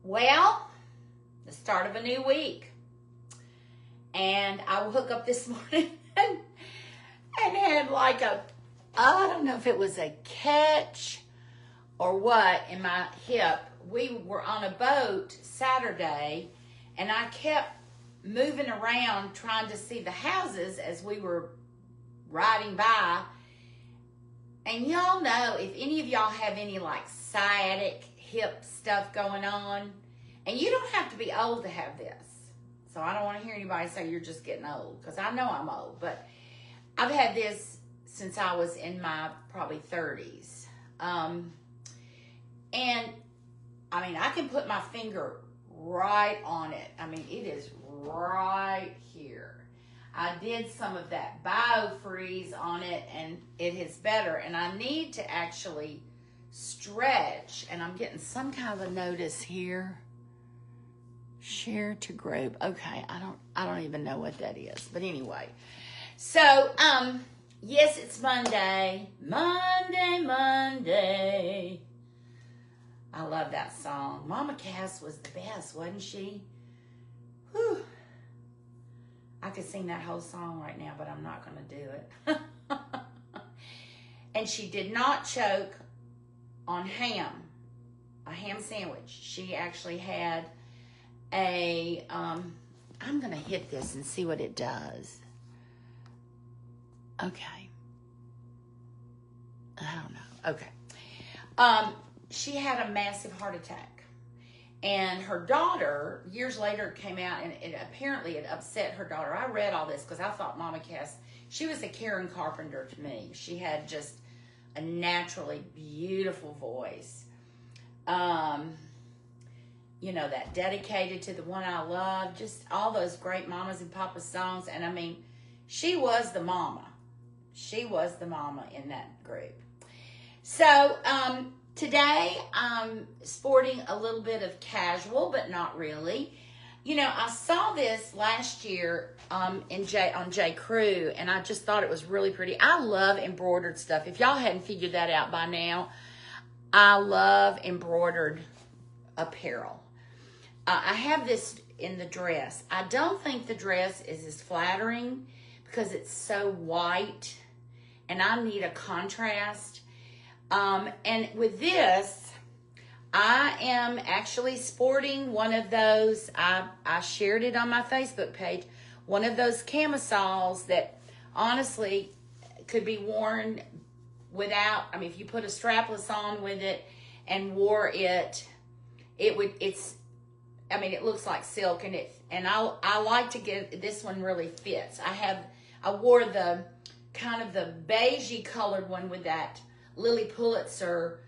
Well, the start of a new week. And I woke up this morning and had like I don't know if it was a catch or what in my hip. We were on a boat Saturday, and I kept moving around trying to see the houses as we were riding by. And y'all know, if any of y'all have any like sciatic hip stuff going on, and you don't have to be old to have this. So I don't want to hear anybody say you're just getting old, because I know I'm old, but I've had this since I was in my probably 30s. And I mean, I can put my finger right on it. I mean, it is right here. I did some of that biofreeze on it, and it is better. And I need to actually stretch, and I'm getting some kind of a notice here. Share to group. Okay, I don't even know what that is. But anyway. So, yes, it's Monday. Monday. I love that song. Mama Cass was the best, wasn't she? Whew. I could sing that whole song right now, but I'm not going to do it. And she did not choke on ham, a ham sandwich. She actually had I'm going to hit this and see what it does. Okay. I don't know. Okay. She had a massive heart attack. And her daughter, years later, came out, and apparently it upset her daughter. I read all this because I thought Mama Cass, she was a Karen Carpenter to me. She had just a naturally beautiful voice. You know, that Dedicated to the One I Love, just all those great Mamas and Papas songs. And I mean, she was the mama. She was the mama in that group. So, today I'm sporting a little bit of casual, but not really. You know, I saw this last year on JCrew, and I just thought it was really pretty. I love embroidered stuff. If y'all hadn't figured that out by now, I love embroidered apparel. I have this in the dress. I don't think the dress is as flattering because it's so white, and I need a contrast. And with this, I am actually sporting one of those, I shared it on my Facebook page, one of those camisoles that honestly could be worn without, I mean, if you put a strapless on with it and wore it, it looks like silk, and I like to get, this one really fits. I wore the kind of the beigey colored one with that Lily Pulitzer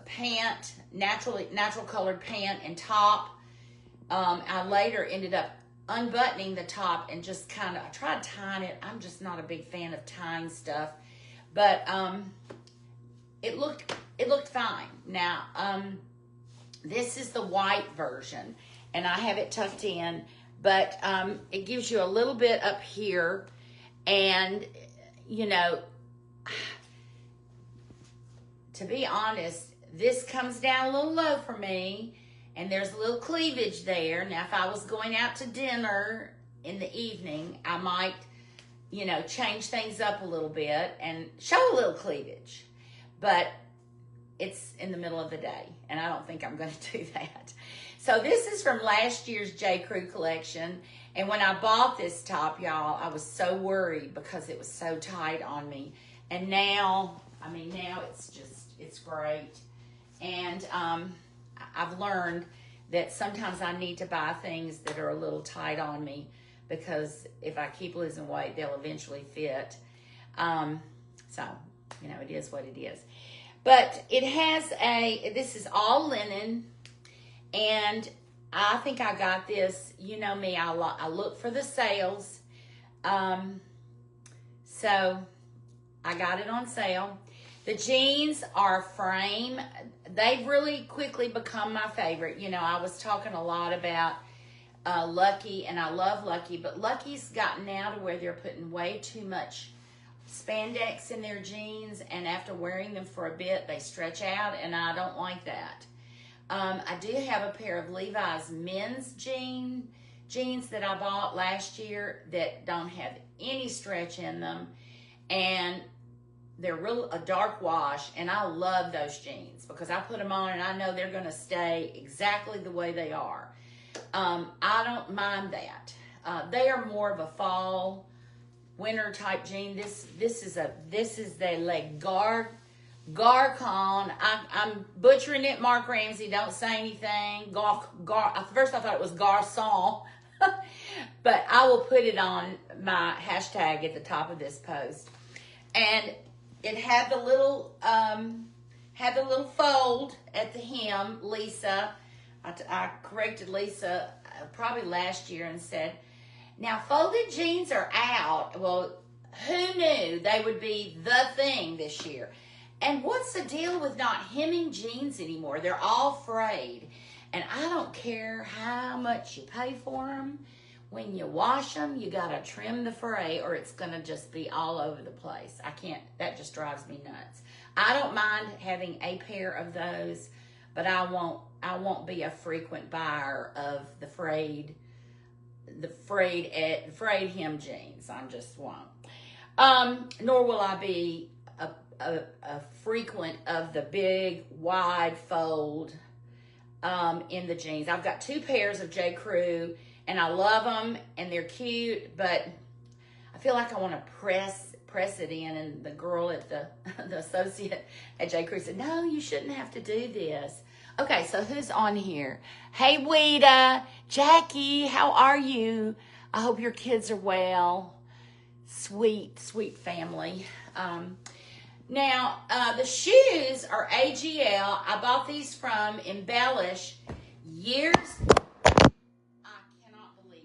pant, natural colored pant and top. I later ended up unbuttoning the top and just kind of, I tried tying it. I'm just not a big fan of tying stuff, but it looked fine. Now, this is the white version, and I have it tucked in, but it gives you a little bit up here, and you know, to be honest, this comes down a little low for me, and there's a little cleavage there. Now, if I was going out to dinner in the evening, I might, you know, change things up a little bit and show a little cleavage. But it's in the middle of the day, and I don't think I'm going to do that. So this is from last year's JCrew collection, and when I bought this top, y'all, I was so worried because it was so tight on me. And now, I mean, now it's great. And I've learned that sometimes I need to buy things that are a little tight on me, because if I keep losing weight, they'll eventually fit. So, you know, it is what it is. But it has this is all linen, and I think I got this, you know me, I look for the sales. So I got it on sale. The jeans are Frame. They've really quickly become my favorite. You know, I was talking a lot about Lucky, and I love Lucky, but Lucky's gotten now to where they're putting way too much spandex in their jeans, and after wearing them for a bit, they stretch out, and I don't like that. I do have a pair of Levi's men's jeans that I bought last year that don't have any stretch in them, and they're a dark wash, and I love those jeans because I put them on and I know they're going to stay exactly the way they are. I don't mind that. They are more of a fall, winter type jean. This is the garcon. I'm butchering it, Mark Ramsey. Don't say anything. At first I thought it was garcon, but I will put it on my hashtag at the top of this post. And it had the little fold at the hem. Lisa, I corrected Lisa probably last year and said, now folded jeans are out. Well, who knew they would be the thing this year? And what's the deal with not hemming jeans anymore? They're all frayed. And I don't care how much you pay for them. When you wash them, you got to trim the fray or it's going to just be all over the place. That just drives me nuts. I don't mind having a pair of those, but I won't be a frequent buyer of the frayed hem jeans. I just won't. Nor will I be a frequent of the big wide fold in the jeans. I've got 2 pairs of JCrew, and I love them, and they're cute, but I feel like I want to press it in, and the girl at the associate at JCrew said, no, you shouldn't have to do this. Okay, so who's on here? Hey, Weta, Jackie, how are you? I hope your kids are well. Sweet, sweet family. Now, the shoes are AGL. I bought these from Embellish years. I cannot believe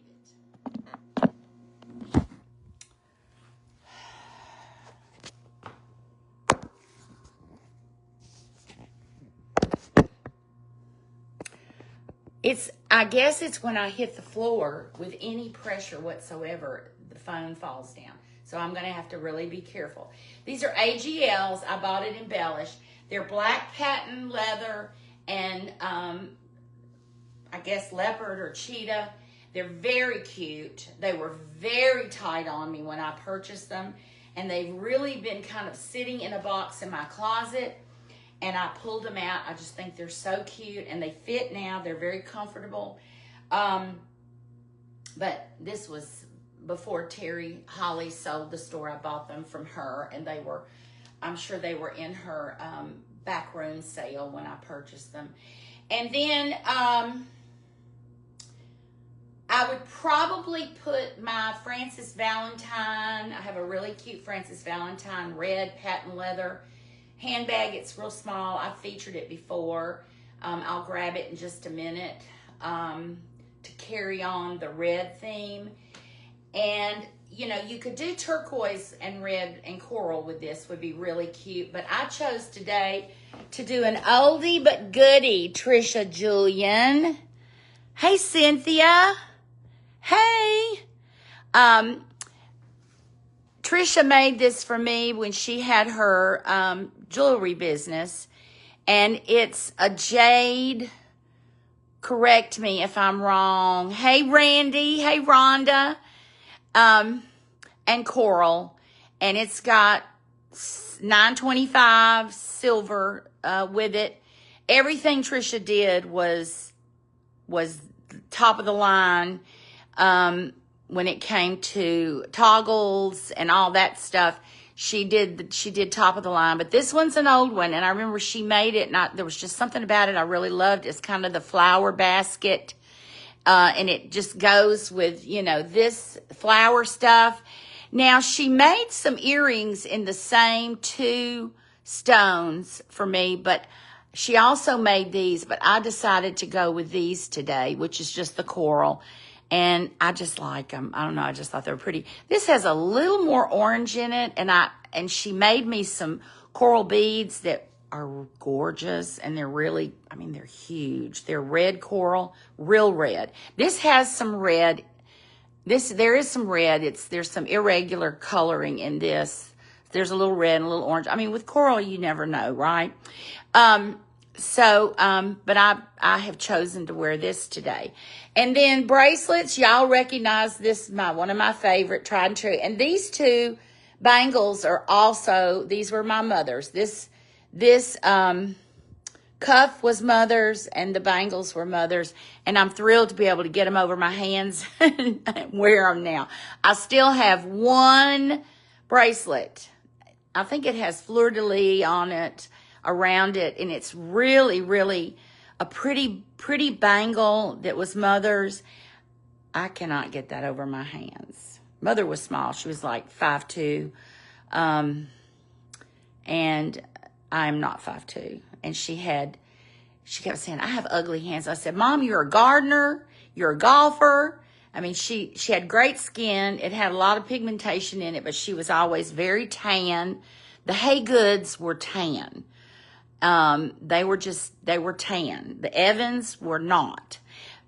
it. I guess it's when I hit the floor with any pressure whatsoever, the phone falls down. So I'm going to have to really be careful. These are AGLs. I bought it Embellish. They're black patent leather and I guess leopard or cheetah. They're very cute. They were very tight on me when I purchased them. And they've really been kind of sitting in a box in my closet. And I pulled them out. I just think they're so cute. And they fit now. They're very comfortable. But this was before Terry Holly sold the store. I bought them from her, and I'm sure they were in her backroom sale when I purchased them. And then I would probably put my Francis Valentine. I have a really cute Francis Valentine red patent leather handbag. It's real small. I've featured it before. I'll grab it in just a minute to carry on the red theme. And, you know, you could do turquoise and red and coral with this. Would be really cute. But I chose today to do an oldie but goodie. Trisha Julian. Hey, Cynthia. Hey. Trisha made this for me when she had her jewelry business. And it's a jade. Correct me if I'm wrong. Hey, Randy. Hey, Rhonda. And coral, and it's got 925 silver with it. Everything Trisha did was top of the line when it came to toggles and all that stuff. She did top of the line, but this one's an old one, and I remember she made it, and there was just something about it I really loved. It's kind of the flower basket. And it just goes with, you know, this flower stuff. Now, she made some earrings in the same 2 stones for me, but she also made these, but I decided to go with these today, which is just the coral. And I just like them. I don't know. I just thought they were pretty. This has a little more orange in it, and she made me some coral beads that are gorgeous, and they're really, I mean, they're huge. They're red coral, real red. This has some red. There is some red. There's some irregular coloring in this. There's a little red and a little orange. I mean, with coral, you never know, right? So, but I have chosen to wear this today. And then bracelets, y'all recognize this, one of my favorite, tried and true. And these two bangles are also, these were my mother's. This cuff was mother's and the bangles were mother's. And I'm thrilled to be able to get them over my hands and wear them now. I still have one bracelet. I think it has fleur-de-lis on it, around it, and it's really, really a pretty bangle that was mother's. I cannot get that over my hands. Mother was small. She was like 5'2", and I'm not 5'2", and she kept saying, I have ugly hands. I said, Mom, you're a gardener, you're a golfer. I mean, she had great skin. It had a lot of pigmentation in it, but she was always very tan. The Haygoods were tan. They were tan. The Evans were not.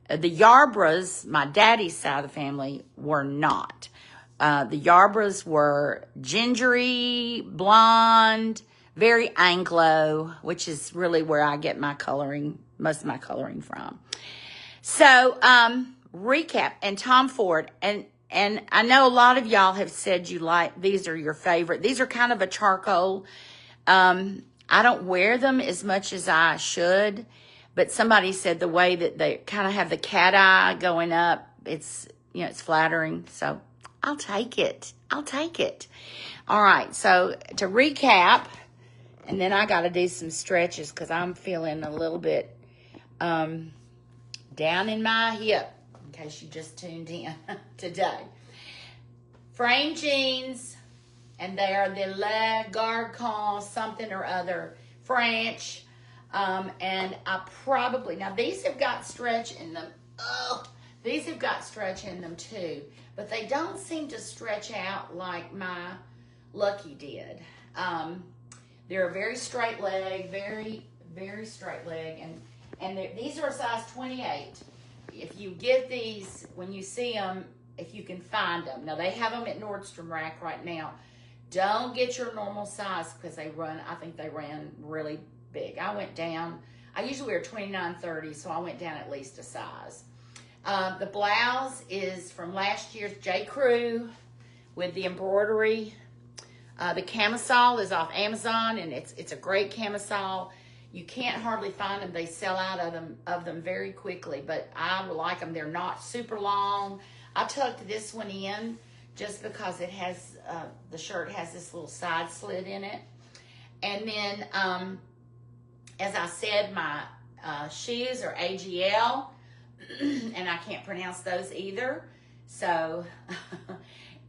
The Yarbroughs, my daddy's side of the family, were not. The Yarbroughs were gingery, blonde, very Anglo, which is really where I get my coloring, most of my coloring from. So, recap, and Tom Ford, and I know a lot of y'all have said these are your favorite. These are kind of a charcoal. I don't wear them as much as I should, but somebody said the way that they kind of have the cat eye going up, it's flattering. So I'll take it. All right. So to recap, and then I got to do some stretches because I'm feeling a little bit down in my hip, in case you just tuned in today. Frame jeans, and they are the Le Garcon something or other, French. And now these have got stretch in them. Oh, these have got stretch in them too, but they don't seem to stretch out like my Lucky did. They're a very straight leg, very, very straight leg, and these are a size 28. If you get these, when you see them, if you can find them. Now, they have them at Nordstrom Rack right now. Don't get your normal size because I think they ran really big. I went down. I usually wear 29, 30, so I went down at least a size. The blouse is from last year's JCrew with the embroidery. The camisole is off Amazon, and it's a great camisole. You can't hardly find them. They sell out of them very quickly, but I like them. They're not super long. I tucked this one in just because it has, the shirt has this little side slit in it. And then, as I said, my shoes are AGL, and I can't pronounce those either. So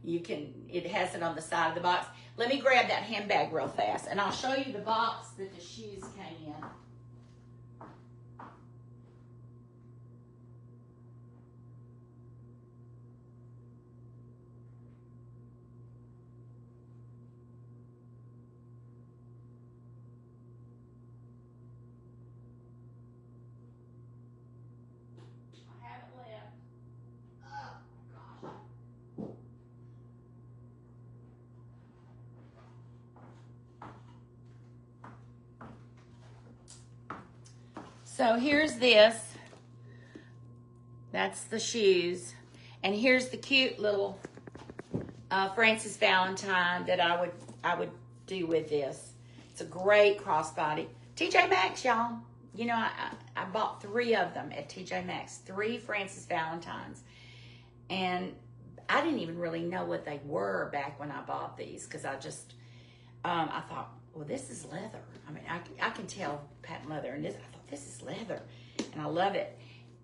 it has it on the side of the box. Let me grab that handbag real fast, and I'll show you the box that the shoes came in. So here's this. That's the shoes. And here's the cute little Francis Valentine that I would do with this. It's a great crossbody. TJ Maxx, y'all. You know, I bought 3 of them at TJ Maxx. 3 Francis Valentines. And I didn't even really know what they were back when I bought these, because I just, I thought, well, this is leather. I mean, I can tell patent leather, and I thought, this is leather, and I love it.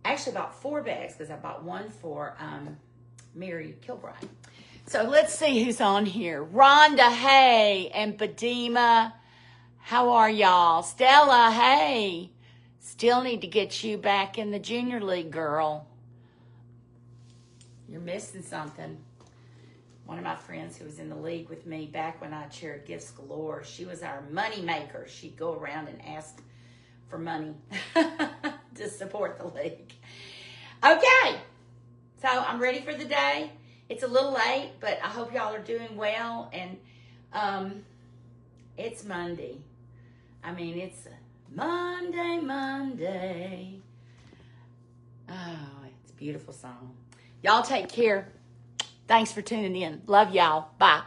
I actually bought 4 bags because I bought one for Mary Kilbride. So let's see who's on here. Rhonda, hey, and Padima, how are y'all? Stella, hey. Still need to get you back in the junior league, girl. You're missing something. One of my friends who was in the league with me back when I chaired Gifts Galore, she was our money maker. She'd go around and ask for money to support the league. Okay, so I'm ready for the day. It's a little late, but I hope y'all are doing well. And it's Monday. I mean, it's Monday, Monday. Oh, it's a beautiful song. Y'all take care. Thanks for tuning in. Love y'all. Bye.